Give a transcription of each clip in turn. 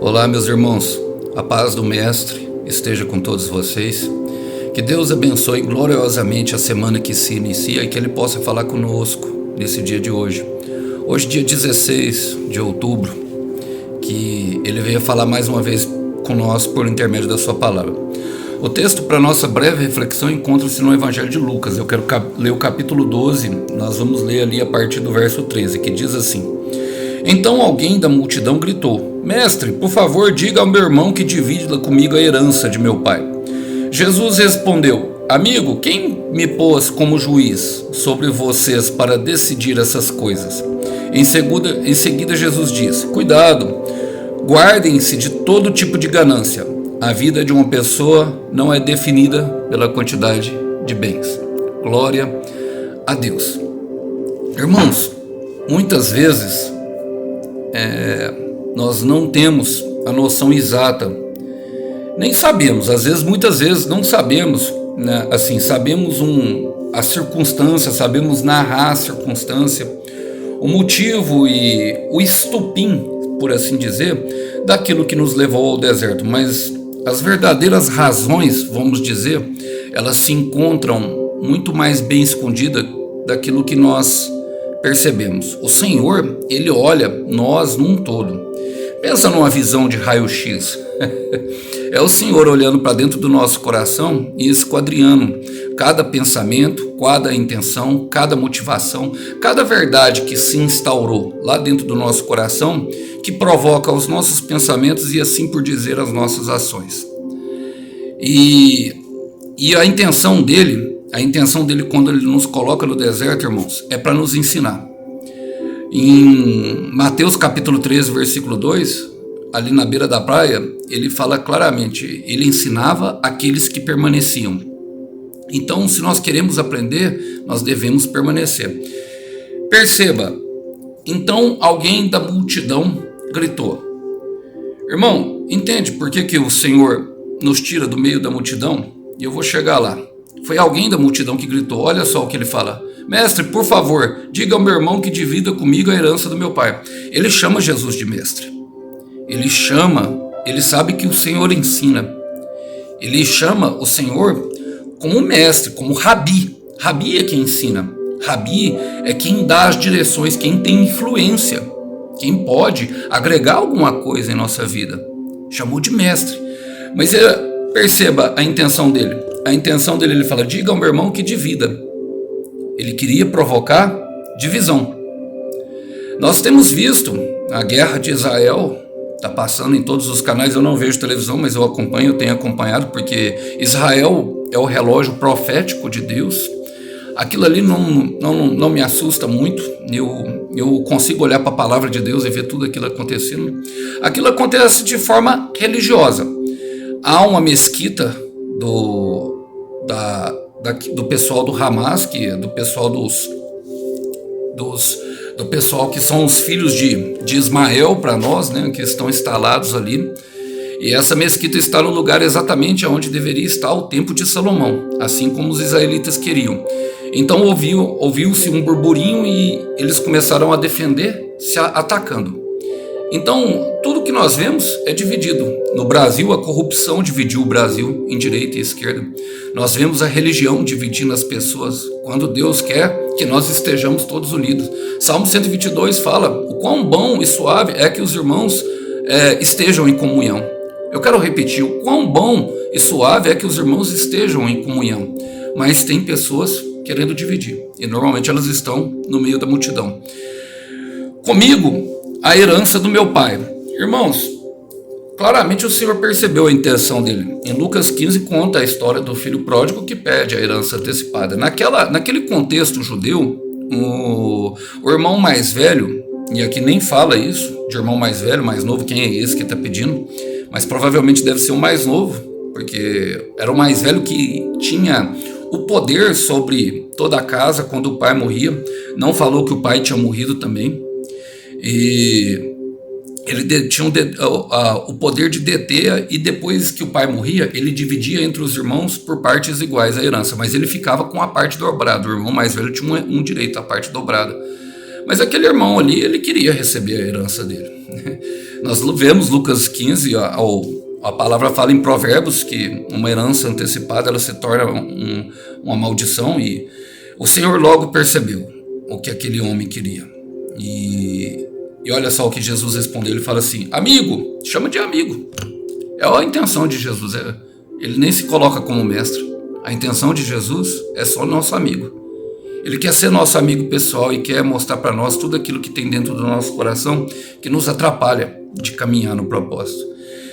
Olá, meus irmãos, a paz do Mestre esteja com todos vocês. Que Deus abençoe gloriosamente a semana que se inicia e que Ele possa falar conosco nesse dia de hoje. Hoje, dia 16 de outubro, que Ele venha falar mais uma vez conosco por intermédio da sua palavra. O texto para nossa breve reflexão encontra-se no Evangelho de Lucas. Eu quero ler o capítulo 12, nós vamos ler ali a partir do verso 13, que diz assim: Então alguém da multidão gritou: Mestre, por favor, diga ao meu irmão que divida comigo a herança de meu pai. Jesus respondeu: Amigo, quem me pôs como juiz sobre vocês para decidir essas coisas? Em seguida Jesus disse: Cuidado, guardem-se de todo tipo de ganância. A vida de uma pessoa não é definida pela quantidade de bens. Glória a Deus. Irmãos, muitas vezes nós não temos a noção exata, nem sabemos, muitas vezes não sabemos, né? Assim, sabemos a circunstância, sabemos narrar a circunstância, o motivo e o estopim, por assim dizer, daquilo que nos levou ao deserto, mas as verdadeiras razões, vamos dizer, elas se encontram muito mais bem escondidas daquilo que nós percebemos. O Senhor, Ele olha nós num todo. Pensa numa visão de raio-x. É o Senhor olhando para dentro do nosso coração e esquadrinhando cada pensamento, cada intenção, cada motivação, cada verdade que se instaurou lá dentro do nosso coração, que provoca os nossos pensamentos e, assim por dizer, as nossas ações. E a intenção dele quando ele nos coloca no deserto, irmãos, é para nos ensinar. Em Mateus capítulo 13, versículo 2, ali na beira da praia, ele fala claramente, ele ensinava aqueles que permaneciam. Então, se nós queremos aprender, nós devemos permanecer. Perceba, então alguém da multidão gritou. Irmão, entende por que o Senhor nos tira do meio da multidão? E eu vou chegar lá. Foi alguém da multidão que gritou. Olha só o que ele fala: Mestre, por favor, diga ao meu irmão que divida comigo a herança do meu pai. Ele chama Jesus de mestre. Ele sabe que o Senhor ensina. Ele chama o Senhor como mestre, como rabi. Rabi é quem ensina. Rabi é quem dá as direções, quem tem influência, quem pode agregar alguma coisa em nossa vida. Chamou de mestre. Mas perceba a intenção dele. A intenção dele, ele fala: diga ao meu irmão que divida. Ele queria provocar divisão. Nós temos visto a guerra de Israel, está passando em todos os canais. Eu não vejo televisão, mas eu tenho acompanhado, porque Israel é o relógio profético de Deus. Aquilo ali não me assusta muito. Eu consigo olhar para a palavra de Deus e ver tudo aquilo acontecendo. Aquilo acontece de forma religiosa. Há uma mesquita do pessoal do Hamas, que é do pessoal do pessoal que são os filhos de Ismael para nós, né, que estão instalados ali. E essa mesquita está no lugar exatamente onde deveria estar o templo de Salomão, assim como os israelitas queriam. Então ouviu-se um burburinho e eles começaram a defender, se atacando. Então, tudo que nós vemos é dividido. No Brasil, a corrupção dividiu o Brasil em direita e esquerda. Nós vemos a religião dividindo as pessoas, quando Deus quer que nós estejamos todos unidos. Salmo 122 fala: o quão bom e suave é que os irmãos estejam em comunhão. Eu quero repetir: o quão bom e suave é que os irmãos estejam em comunhão. Mas tem pessoas querendo dividir, e normalmente elas estão no meio da multidão. Comigo, a herança do meu pai. Irmãos, claramente o Senhor percebeu a intenção dele. Em Lucas 15 conta a história do filho pródigo que pede a herança antecipada. Naquele contexto judeu, o irmão mais velho, e aqui nem fala isso, de irmão mais velho, mais novo, quem é esse que está pedindo? Mas provavelmente deve ser o mais novo, porque era o mais velho que tinha o poder sobre toda a casa quando o pai morria. Não falou que o pai tinha morrido também. E ele tinha o poder de deter, e depois que o pai morria, ele dividia entre os irmãos por partes iguais a herança, mas ele ficava com a parte dobrada. O irmão mais velho tinha um direito à parte dobrada. Mas aquele irmão ali, ele queria receber a herança dele. Nós vemos Lucas 15, a palavra fala em Provérbios que uma herança antecipada ela se torna uma maldição, e o Senhor logo percebeu o que aquele homem queria. E olha só o que Jesus respondeu, ele fala assim: amigo, chama de amigo. É a intenção de Jesus, ele nem se coloca como mestre. A intenção de Jesus é só nosso amigo. Ele quer ser nosso amigo pessoal e quer mostrar para nós tudo aquilo que tem dentro do nosso coração que nos atrapalha de caminhar no propósito.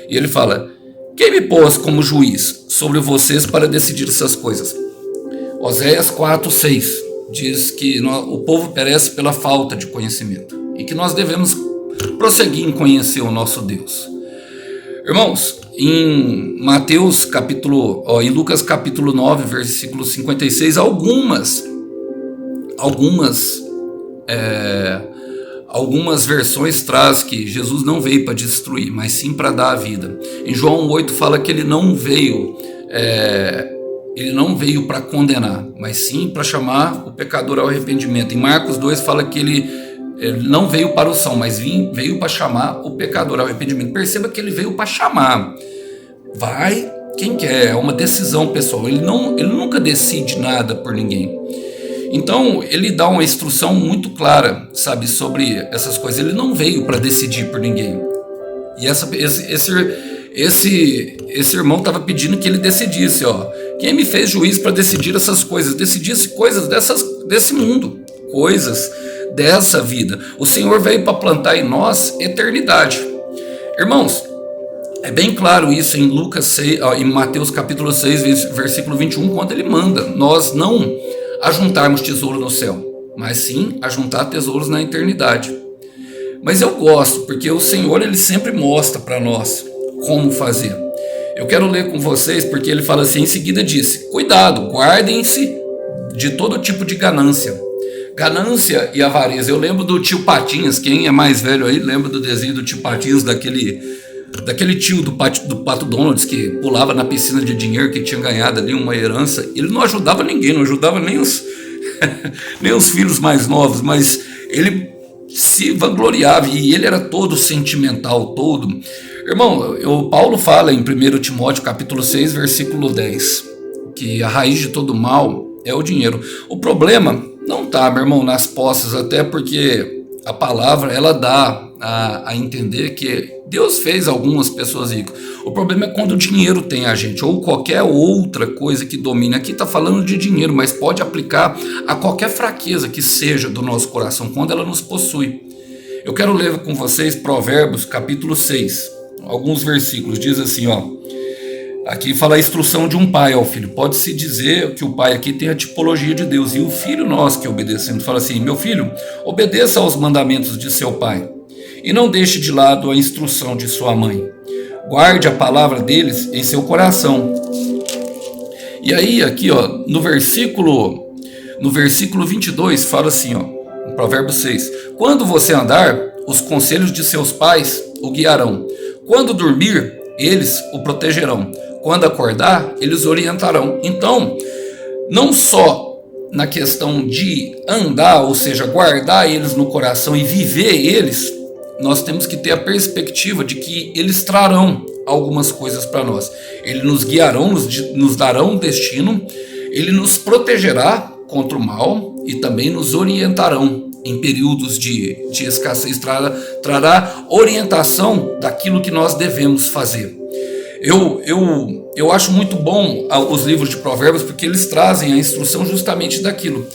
E ele fala: quem me pôs como juiz sobre vocês para decidir essas coisas? Oséias 4:6 diz que o povo perece pela falta de conhecimento e que nós devemos prosseguir em conhecer o nosso Deus. Irmãos, em Lucas capítulo 9, versículo 56, algumas versões traz que Jesus não veio para destruir, mas sim para dar a vida. Em João 8 fala que ele não veio para condenar, mas sim para chamar o pecador ao arrependimento. Em Marcos 2 fala que ele não veio para o são, mas veio para chamar o pecador ao arrependimento. Perceba que ele veio para chamar. Vai quem quer, é uma decisão pessoal. Ele nunca decide nada por ninguém. Então ele dá uma instrução muito clara, sabe, sobre essas coisas. Ele não veio para decidir por ninguém. E esse irmão estava pedindo que ele decidisse, quem me fez juiz para decidir essas coisas? Decidisse coisas desse mundo, coisas dessa vida. O Senhor veio para plantar em nós eternidade. Irmãos, é bem claro isso em em Mateus capítulo 6, versículo 21, quando ele manda nós não ajuntarmos tesouro no céu, mas sim ajuntar tesouros na eternidade. Mas eu gosto, porque o Senhor ele sempre mostra para nós como fazer. Eu quero ler com vocês, porque ele fala assim, em seguida disse: cuidado, guardem-se de todo tipo de ganância. Ganância e avareza. Eu lembro do tio Patinhas, quem é mais velho aí lembra do desenho do tio Patinhas, daquele tio do Pato Donald que pulava na piscina de dinheiro, que tinha ganhado ali uma herança. Ele não ajudava ninguém, não ajudava nem os filhos mais novos, mas ele se vangloriava e ele era todo sentimental, todo. Irmão, o Paulo fala em 1 Timóteo capítulo 6, versículo 10, que a raiz de todo mal é o dinheiro. O problema não está, meu irmão, nas posses, até porque a palavra ela dá a entender que Deus fez algumas pessoas ricas. O problema é quando o dinheiro tem a gente, ou qualquer outra coisa que domine. Aqui está falando de dinheiro, mas pode aplicar a qualquer fraqueza que seja do nosso coração, quando ela nos possui. Eu quero ler com vocês Provérbios capítulo 6, alguns versículos. Diz assim, aqui fala a instrução de um pai ao filho. Pode-se dizer que o pai aqui tem a tipologia de Deus, e o filho nós que obedecemos. Fala assim: meu filho, obedeça aos mandamentos de seu pai, e não deixe de lado a instrução de sua mãe. Guarde a palavra deles em seu coração. E aí aqui no versículo 22 fala assim, no Provérbio 6: quando você andar, os conselhos de seus pais o guiarão. Quando dormir, eles o protegerão. Quando acordar, eles orientarão. Então, não só na questão de andar, ou seja, guardar eles no coração e viver eles, nós temos que ter a perspectiva de que eles trarão algumas coisas para nós. Eles nos guiarão, nos darão um destino, ele nos protegerá contra o mal e também nos orientarão em períodos de escassez, trará orientação daquilo que nós devemos fazer. Eu acho muito bom os livros de Provérbios, porque eles trazem a instrução justamente daquilo.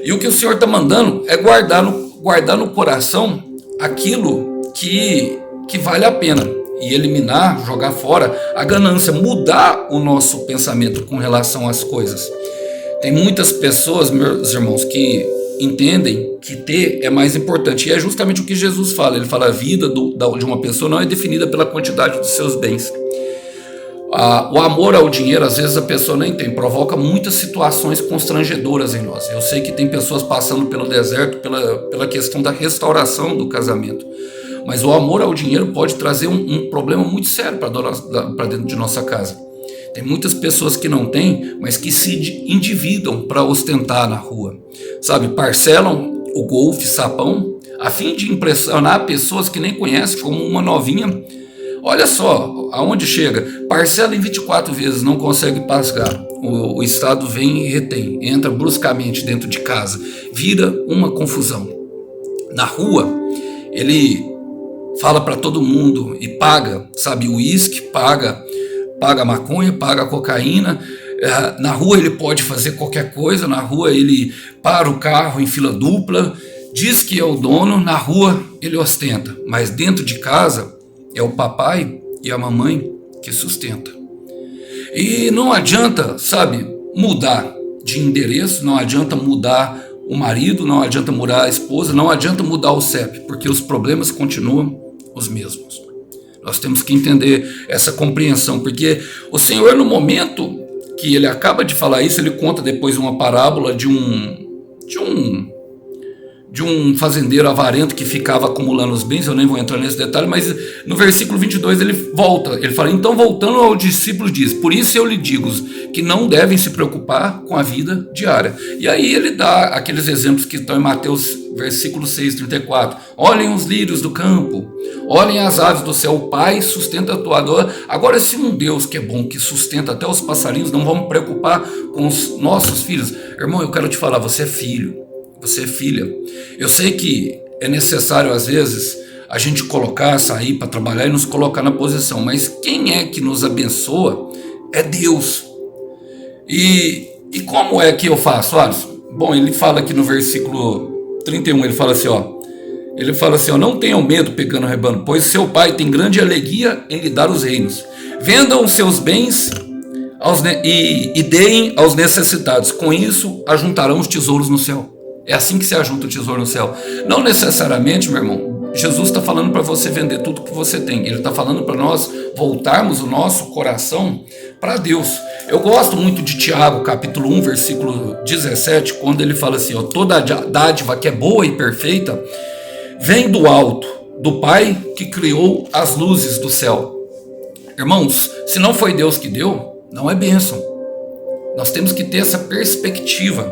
E o que o Senhor está mandando é guardar no coração aquilo que vale a pena, e eliminar, jogar fora a ganância, mudar o nosso pensamento com relação às coisas. Tem muitas pessoas, meus irmãos, que entendem que ter é mais importante, e é justamente o que Jesus fala. Ele fala: a vida de uma pessoa não é definida pela quantidade dos seus bens. O amor ao dinheiro, às vezes a pessoa nem tem, provoca muitas situações constrangedoras em nós. Eu sei que tem pessoas passando pelo deserto pela questão da restauração do casamento, mas o amor ao dinheiro pode trazer um problema muito sério para dentro de nossa casa. Tem muitas pessoas que não têm, mas que se endividam para ostentar na rua, sabe? Parcelam o golfe sapão, a fim de impressionar pessoas que nem conhecem, como uma novinha. Olha só aonde chega, parcela em 24 vezes, não consegue pagar. O Estado vem e retém, entra bruscamente dentro de casa, vira uma confusão. Na rua, ele fala para todo mundo e paga, sabe, uísque, paga maconha, paga cocaína. Na rua ele pode fazer qualquer coisa, na rua ele para o carro em fila dupla, diz que é o dono, na rua ele ostenta, mas dentro de casa é o papai e a mamãe que sustenta. E não adianta, sabe, mudar de endereço, não adianta mudar o marido, não adianta mudar a esposa, não adianta mudar o CEP, porque os problemas continuam os mesmos. Nós temos que entender essa compreensão, porque o Senhor, no momento que ele acaba de falar isso, ele conta depois uma parábola de um fazendeiro avarento que ficava acumulando os bens. Eu nem vou entrar nesse detalhe, mas no versículo 22 ele volta, ele fala: então, voltando ao discípulo, diz: por isso eu lhe digo que não devem se preocupar com a vida diária. E aí ele dá aqueles exemplos que estão em Mateus versículo 6:34. Olhem os lírios do campo, olhem as aves do céu, o Pai sustenta a tua dor. Agora, se um Deus que é bom, que sustenta até os passarinhos, não vamos preocupar com os nossos filhos? Irmão, eu quero te falar, você é filho, você é filha. Eu sei que é necessário às vezes a gente sair para trabalhar e nos colocar na posição, mas quem é que nos abençoa é Deus. E como é que eu faço, Alisson? Bom, ele fala aqui no versículo 31, ele fala assim, não tenham medo pegando o rebanho, pois seu pai tem grande alegria em lhe dar os reinos. Vendam os seus bens e deem aos necessitados. Com isso, ajuntarão os tesouros no céu. É assim que se ajunta o tesouro no céu. Não necessariamente, meu irmão, Jesus está falando para você vender tudo que você tem. Ele está falando para nós voltarmos o nosso coração para Deus. Eu gosto muito de Tiago, capítulo 1, versículo 17, quando ele fala assim, toda dádiva que é boa e perfeita vem do alto, do Pai que criou as luzes do céu. Irmãos, se não foi Deus que deu, não é bênção. Nós temos que ter essa perspectiva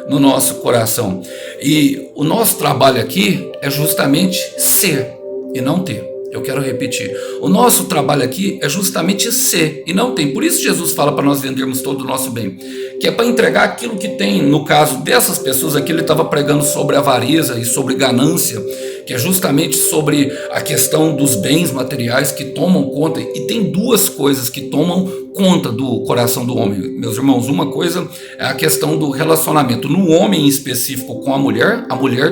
no nosso coração. E o nosso trabalho aqui é justamente ser e não ter. Eu quero repetir. O nosso trabalho aqui é justamente ser e não ter. Por isso Jesus fala para nós vendermos todo o nosso bem, que é para entregar aquilo que tem. No caso dessas pessoas aqui, ele estava pregando sobre avareza e sobre ganância, que é justamente sobre a questão dos bens materiais que tomam conta. E tem duas coisas que tomam conta do coração do homem, meus irmãos. Uma coisa é a questão do relacionamento no homem em específico com a mulher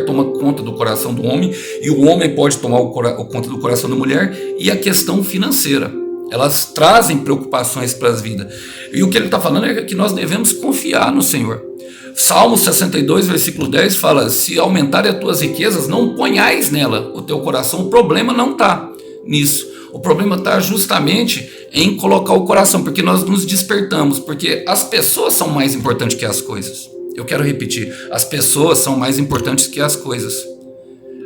toma conta do coração do homem, e o homem pode tomar conta do coração da mulher, e a questão financeira. Elas trazem preocupações para as vidas. E o que ele está falando é que nós devemos confiar no Senhor. Salmo 62, versículo 10 fala: se aumentarem as tuas riquezas, não ponhais nela o teu coração. O problema não está nisso. O problema está justamente em colocar o coração, porque nós nos despertamos, porque as pessoas são mais importantes que as coisas. Eu quero repetir, as pessoas são mais importantes que as coisas.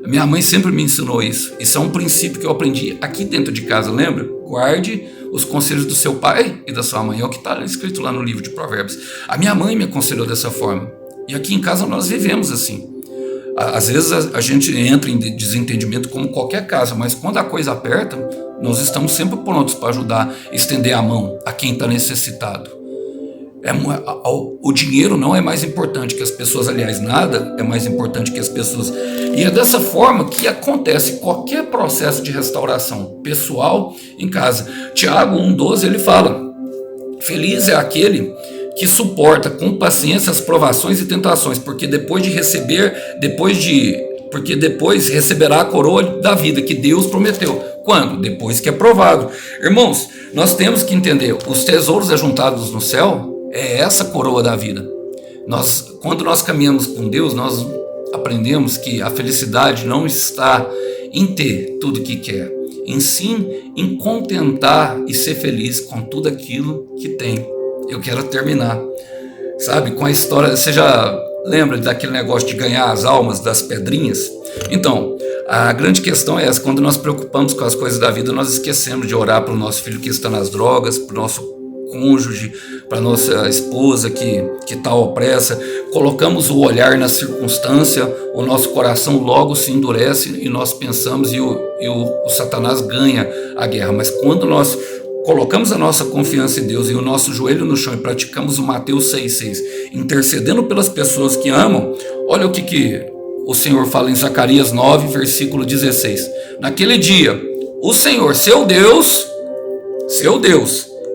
A minha mãe sempre me ensinou isso. Isso é um princípio que eu aprendi aqui dentro de casa, lembra? Guarde os conselhos do seu pai e da sua mãe. É o que está escrito lá no livro de Provérbios. A minha mãe me aconselhou dessa forma. E aqui em casa nós vivemos assim. Às vezes a gente entra em desentendimento como qualquer casa, mas quando a coisa aperta, nós estamos sempre prontos para ajudar, estender a mão a quem está necessitado. O dinheiro não é mais importante que as pessoas, aliás, nada é mais importante que as pessoas. E é dessa forma que acontece qualquer processo de restauração pessoal em casa. Tiago 1,12 ele fala: feliz é aquele que suporta com paciência as provações e tentações, porque depois receberá a coroa da vida que Deus prometeu. Quando? Depois que é provado. Irmãos, nós temos que entender, os tesouros ajuntados no céu é essa coroa da vida. Quando nós caminhamos com Deus, nós aprendemos que a felicidade não está em ter tudo o que quer, em sim em contentar e ser feliz com tudo aquilo que tem. Eu quero terminar, sabe, com a história. Você já lembra daquele negócio de ganhar as almas das pedrinhas? Então, a grande questão é essa: quando nós preocupamos com as coisas da vida, nós esquecemos de orar para o nosso filho que está nas drogas, para o nosso cônjuge, para nossa esposa que está opressa, colocamos o olhar na circunstância, o nosso coração logo se endurece e nós pensamos e o Satanás ganha a guerra. Mas quando nós colocamos a nossa confiança em Deus e o nosso joelho no chão e praticamos o Mateus 6,6, intercedendo pelas pessoas que amam, olha o que o Senhor fala em Zacarias 9, versículo 16. Naquele dia, o Senhor, seu Deus,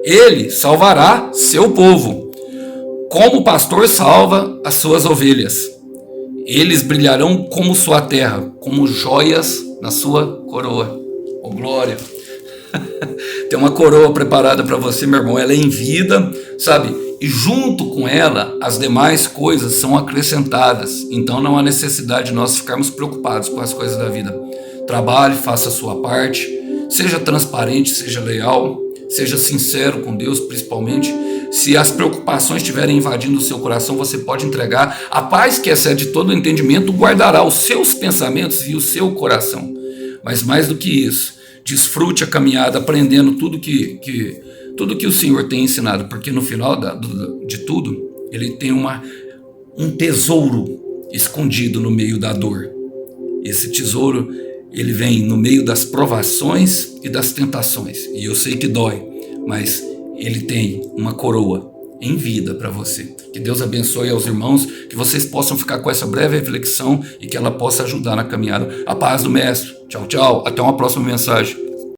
Ele salvará seu povo, como o pastor salva as suas ovelhas. Eles brilharão como sua terra, como joias na sua coroa. Oh, glória! Tem uma coroa preparada para você, meu irmão. Ela é em vida, sabe? E junto com ela, as demais coisas são acrescentadas. Então não há necessidade de nós ficarmos preocupados com as coisas da vida. Trabalhe, faça a sua parte, seja transparente, seja leal, seja sincero com Deus, principalmente. Se as preocupações estiverem invadindo o seu coração, você pode entregar. A paz que excede todo o entendimento guardará os seus pensamentos e o seu coração. Mas mais do que isso, desfrute a caminhada aprendendo tudo que o Senhor tem ensinado, porque no final de tudo, Ele tem um tesouro escondido no meio da dor. Esse tesouro, ele vem no meio das provações e das tentações. E eu sei que dói, mas Ele tem uma coroa em vida para você. Que Deus abençoe aos irmãos, que vocês possam ficar com essa breve reflexão e que ela possa ajudar na caminhada. A paz do Mestre. Tchau, tchau. Até uma próxima mensagem.